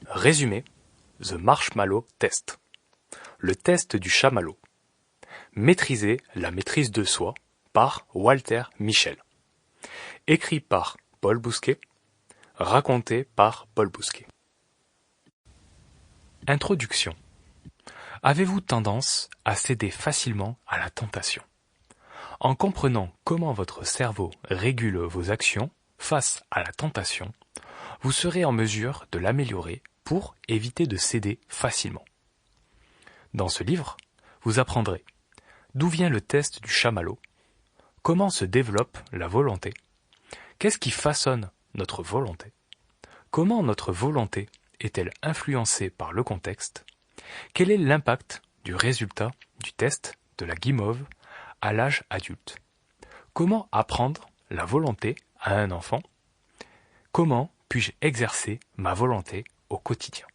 Résumé, The Marshmallow Test. Le test du chamallow. Maîtriser la maîtrise de soi par Walter Mischel. Écrit par Paul Bousquet. Raconté par Paul Bousquet. Introduction. Avez-vous tendance à céder facilement à la tentation? En comprenant comment votre cerveau régule vos actions face à la tentation, vous serez en mesure de l'améliorer pour éviter de céder facilement. Dans ce livre, vous apprendrez d'où vient le test du chamallow, comment se développe la volonté, qu'est-ce qui façonne notre volonté, comment notre volonté est-elle influencée par le contexte, quel est l'impact du résultat du test de la guimauve à l'âge adulte, comment apprendre la volonté à un enfant, comment puis-je exercer ma volonté au quotidien.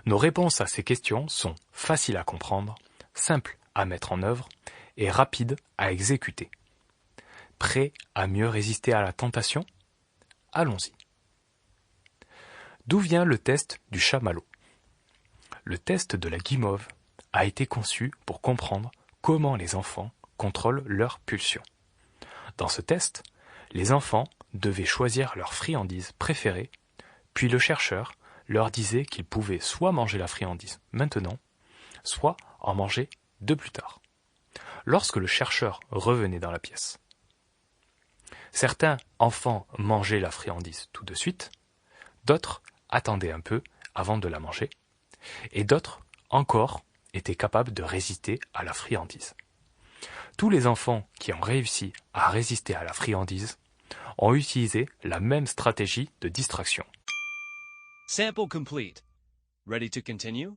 Nos réponses à ces questions sont faciles à comprendre, simples à mettre en œuvre et rapides à exécuter. Prêt à mieux résister à la tentation? Allons-y. D'où vient le test du chamallow? Le test de la guimauve a été conçu pour comprendre comment les enfants contrôlent leurs pulsions. Dans ce test, les enfants devaient choisir leur friandise préférée, puis le chercheur leur disait qu'ils pouvaient soit manger la friandise maintenant, soit en manger de plus tard, lorsque le chercheur revenait dans la pièce. Certains enfants mangeaient la friandise tout de suite, d'autres attendaient un peu avant de la manger, et d'autres encore étaient capables de résister à la friandise. Tous les enfants qui ont réussi à résister à la friandise ont utilisé la même stratégie de distraction. Sample complete. Ready to continue?